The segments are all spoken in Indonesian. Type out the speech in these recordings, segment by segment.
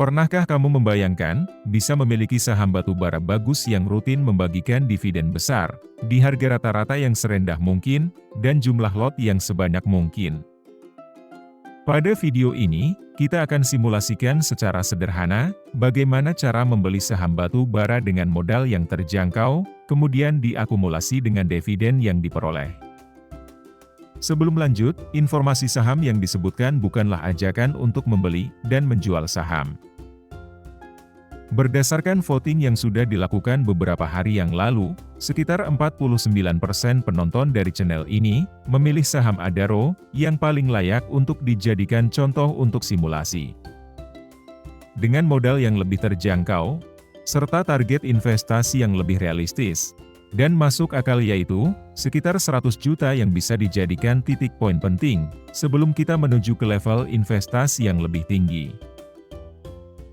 Pernahkah kamu membayangkan, bisa memiliki saham batubara bagus yang rutin membagikan dividen besar, di harga rata-rata yang serendah mungkin, dan jumlah lot yang sebanyak mungkin? Pada video ini, kita akan simulasikan secara sederhana, bagaimana cara membeli saham batu bara dengan modal yang terjangkau, kemudian diakumulasi dengan dividen yang diperoleh. Sebelum lanjut, informasi saham yang disebutkan bukanlah ajakan untuk membeli dan menjual saham. Berdasarkan voting yang sudah dilakukan beberapa hari yang lalu, sekitar 49% penonton dari channel ini memilih saham Adaro yang paling layak untuk dijadikan contoh untuk simulasi. Dengan modal yang lebih terjangkau, serta target investasi yang lebih realistis, dan masuk akal yaitu, sekitar 100 juta yang bisa dijadikan titik poin penting, sebelum kita menuju ke level investasi yang lebih tinggi.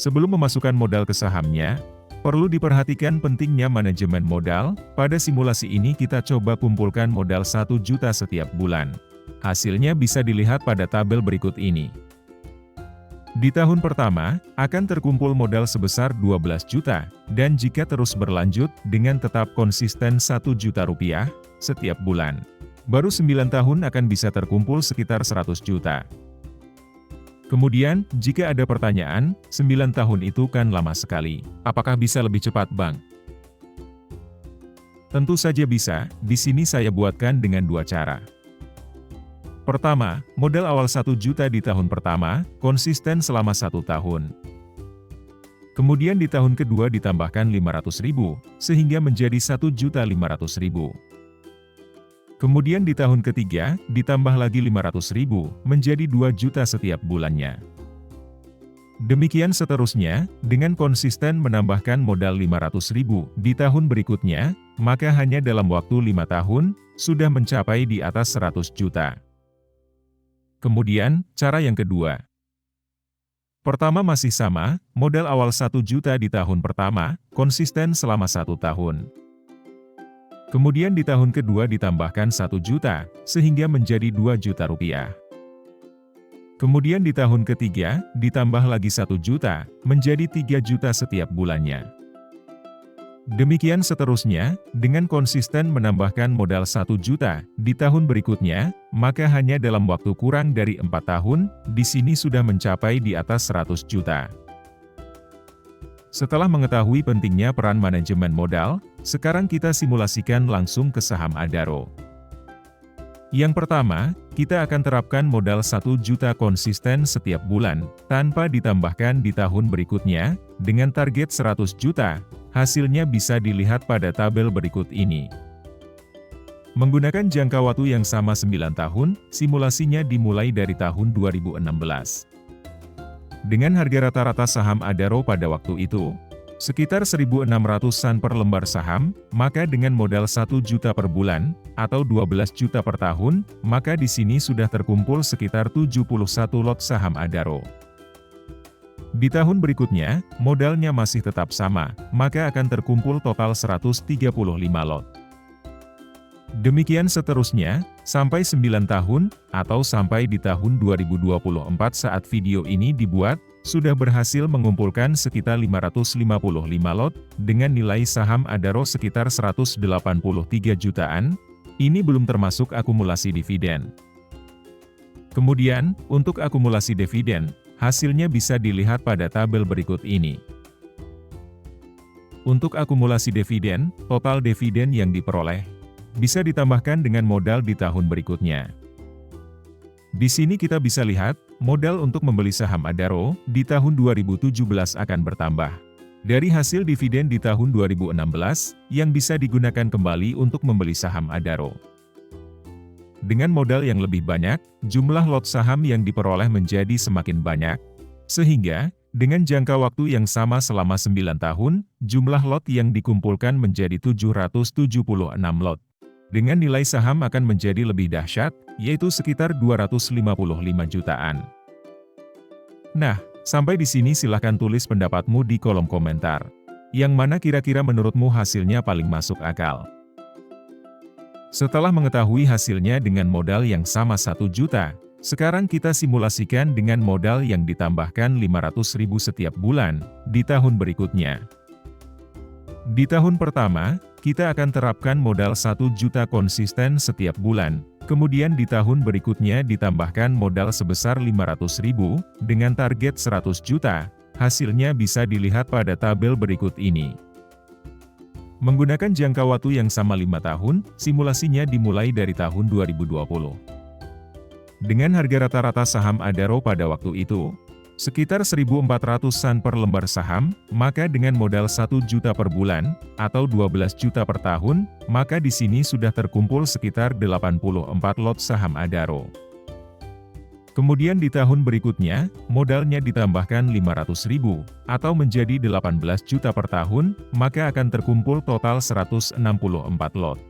Sebelum memasukkan modal ke sahamnya, perlu diperhatikan pentingnya manajemen modal. Pada simulasi ini kita coba kumpulkan modal 1 juta setiap bulan. Hasilnya bisa dilihat pada tabel berikut ini. Di tahun pertama, akan terkumpul modal sebesar 12 juta, dan jika terus berlanjut dengan tetap konsisten 1 juta rupiah setiap bulan, baru 9 tahun akan bisa terkumpul sekitar 100 juta. Kemudian, jika ada pertanyaan, 9 tahun itu kan lama sekali. Apakah bisa lebih cepat, Bang? Tentu saja bisa, di sini saya buatkan dengan dua cara. Pertama, modal awal 1 juta di tahun pertama, konsisten selama 1 tahun. Kemudian di tahun kedua ditambahkan 500.000, sehingga menjadi 1.500.000. Kemudian di tahun ketiga, ditambah lagi 500.000, menjadi 2 juta setiap bulannya. Demikian seterusnya, dengan konsisten menambahkan modal 500.000 di tahun berikutnya, maka hanya dalam waktu 5 tahun, sudah mencapai di atas 100 juta. Kemudian, cara yang kedua. Pertama masih sama, modal awal 1 juta di tahun pertama, konsisten selama 1 tahun. Kemudian di tahun kedua ditambahkan 1 juta, sehingga menjadi 2 juta rupiah. Kemudian di tahun ketiga, ditambah lagi 1 juta, menjadi 3 juta setiap bulannya. Demikian seterusnya, dengan konsisten menambahkan modal 1 juta, di tahun berikutnya, maka hanya dalam waktu kurang dari 4 tahun, di sini sudah mencapai di atas 100 juta. Setelah mengetahui pentingnya peran manajemen modal, sekarang kita simulasikan langsung ke saham Adaro. Yang pertama, kita akan terapkan modal 1 juta konsisten setiap bulan, tanpa ditambahkan di tahun berikutnya, dengan target 100 juta, hasilnya bisa dilihat pada tabel berikut ini. Menggunakan jangka waktu yang sama 9 tahun, simulasinya dimulai dari tahun 2016. Dengan harga rata-rata saham Adaro pada waktu itu, sekitar 1.600-an per lembar saham, maka dengan modal 1 juta per bulan, atau 12 juta per tahun, maka di sini sudah terkumpul sekitar 71 lot saham Adaro. Di tahun berikutnya, modalnya masih tetap sama, maka akan terkumpul total 135 lot. Demikian seterusnya, sampai 9 tahun, atau sampai di tahun 2024 saat video ini dibuat, sudah berhasil mengumpulkan sekitar 555 lot, dengan nilai saham Adaro sekitar 183 jutaan, ini belum termasuk akumulasi dividen. Kemudian, untuk akumulasi dividen, hasilnya bisa dilihat pada tabel berikut ini. Untuk akumulasi dividen, total dividen yang diperoleh, bisa ditambahkan dengan modal di tahun berikutnya. Di sini kita bisa lihat, modal untuk membeli saham Adaro di tahun 2017 akan bertambah. Dari hasil dividen di tahun 2016, yang bisa digunakan kembali untuk membeli saham Adaro. Dengan modal yang lebih banyak, jumlah lot saham yang diperoleh menjadi semakin banyak, sehingga, dengan jangka waktu yang sama selama 9 tahun, jumlah lot yang dikumpulkan menjadi 776 lot. Dengan nilai saham akan menjadi lebih dahsyat, yaitu sekitar 255 jutaan. Nah, sampai di sini silahkan tulis pendapatmu di kolom komentar. Yang mana kira-kira menurutmu hasilnya paling masuk akal? Setelah mengetahui hasilnya dengan modal yang sama 1 juta, Sekarang kita simulasikan dengan modal yang ditambahkan 500.000 setiap bulan, di tahun berikutnya. Di tahun pertama, kita akan terapkan modal 1 juta konsisten setiap bulan, kemudian di tahun berikutnya ditambahkan modal sebesar 500.000, dengan target 100 juta, hasilnya bisa dilihat pada tabel berikut ini. Menggunakan jangka waktu yang sama 5 tahun, simulasinya dimulai dari tahun 2020. Dengan harga rata-rata saham Adaro pada waktu itu, sekitar 1.400-an per lembar saham, maka dengan modal 1 juta per bulan, atau 12 juta per tahun, maka di sini sudah terkumpul sekitar 84 lot saham Adaro. Kemudian di tahun berikutnya, modalnya ditambahkan 500.000, atau menjadi 18 juta per tahun, maka akan terkumpul total 164 lot.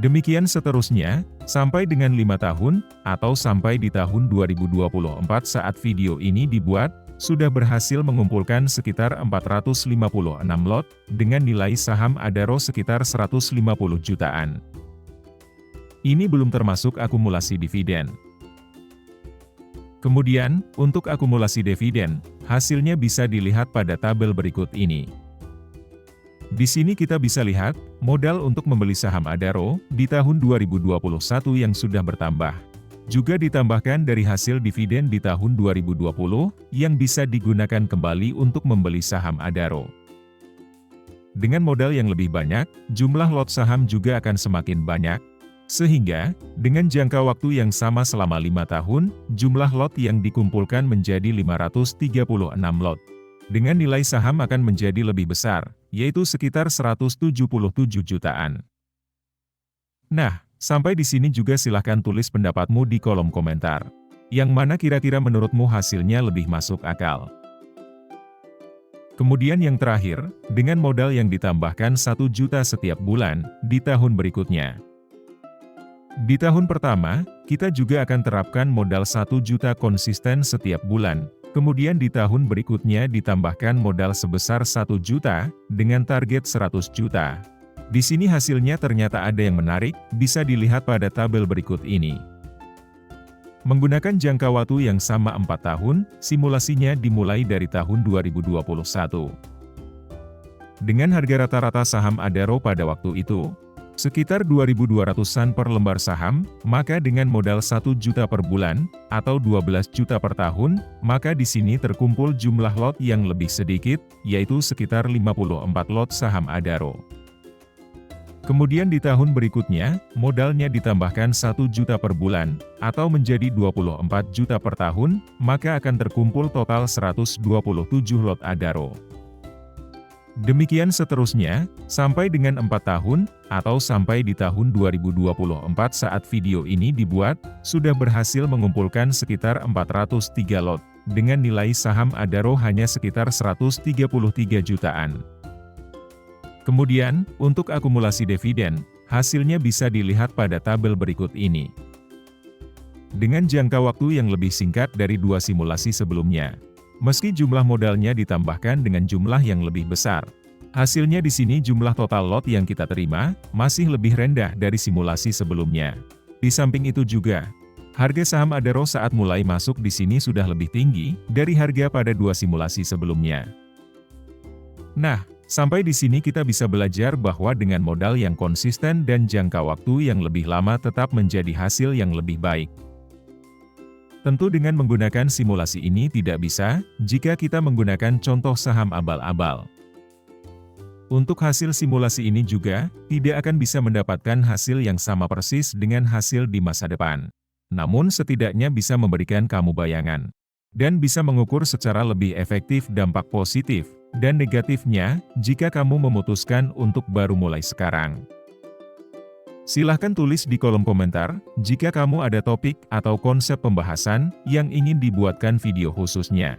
Demikian seterusnya, sampai dengan 5 tahun, atau sampai di tahun 2024 saat video ini dibuat, sudah berhasil mengumpulkan sekitar 456 lot, dengan nilai saham Adaro sekitar 150 jutaan. Ini belum termasuk akumulasi dividen. Kemudian, untuk akumulasi dividen, hasilnya bisa dilihat pada tabel berikut ini. Di sini kita bisa lihat, modal untuk membeli saham Adaro, di tahun 2021 yang sudah bertambah. Juga ditambahkan dari hasil dividen di tahun 2020, yang bisa digunakan kembali untuk membeli saham Adaro. Dengan modal yang lebih banyak, jumlah lot saham juga akan semakin banyak, sehingga, dengan jangka waktu yang sama selama 5 tahun, jumlah lot yang dikumpulkan menjadi 536 lot. Dengan nilai saham akan menjadi lebih besar, yaitu sekitar 177 jutaan. Nah, sampai di sini juga silahkan tulis pendapatmu di kolom komentar. Yang mana kira-kira menurutmu hasilnya lebih masuk akal? Kemudian yang terakhir, dengan modal yang ditambahkan 1 juta setiap bulan, di tahun berikutnya. Di tahun pertama, kita juga akan terapkan modal 1 juta konsisten setiap bulan. Kemudian di tahun berikutnya ditambahkan modal sebesar 1 juta, dengan target 100 juta. Di sini hasilnya ternyata ada yang menarik, bisa dilihat pada tabel berikut ini. Menggunakan jangka waktu yang sama 4 tahun, simulasinya dimulai dari tahun 2021. Dengan harga rata-rata saham Adaro pada waktu itu, sekitar 2.200-an per lembar saham, maka dengan modal 1 juta per bulan, atau 12 juta per tahun, maka di sini terkumpul jumlah lot yang lebih sedikit, yaitu sekitar 54 lot saham Adaro. Kemudian di tahun berikutnya, modalnya ditambahkan 1 juta per bulan, atau menjadi 24 juta per tahun, maka akan terkumpul total 127 lot Adaro. Demikian seterusnya, sampai dengan 4 tahun, atau sampai di tahun 2024 saat video ini dibuat, sudah berhasil mengumpulkan sekitar 403 lot, dengan nilai saham Adaro hanya sekitar 133 jutaan. Kemudian, untuk akumulasi dividen, hasilnya bisa dilihat pada tabel berikut ini. Dengan jangka waktu yang lebih singkat dari 2 simulasi sebelumnya. Meski jumlah modalnya ditambahkan dengan jumlah yang lebih besar, hasilnya di sini jumlah total lot yang kita terima masih lebih rendah dari simulasi sebelumnya. Di samping itu juga, harga saham Adaro saat mulai masuk di sini sudah lebih tinggi dari harga pada 2 simulasi sebelumnya. Nah, sampai di sini kita bisa belajar bahwa dengan modal yang konsisten dan jangka waktu yang lebih lama tetap menjadi hasil yang lebih baik. Tentu dengan menggunakan simulasi ini tidak bisa, jika kita menggunakan contoh saham abal-abal. Untuk hasil simulasi ini juga, tidak akan bisa mendapatkan hasil yang sama persis dengan hasil di masa depan. Namun setidaknya bisa memberikan kamu bayangan. Dan bisa mengukur secara lebih efektif dampak positif, dan negatifnya, jika kamu memutuskan untuk baru mulai sekarang. Silahkan tulis di kolom komentar, jika kamu ada topik atau konsep pembahasan yang ingin dibuatkan video khususnya.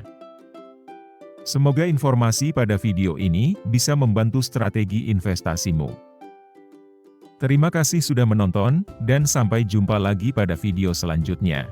Semoga informasi pada video ini bisa membantu strategi investasimu. Terima kasih sudah menonton, dan sampai jumpa lagi pada video selanjutnya.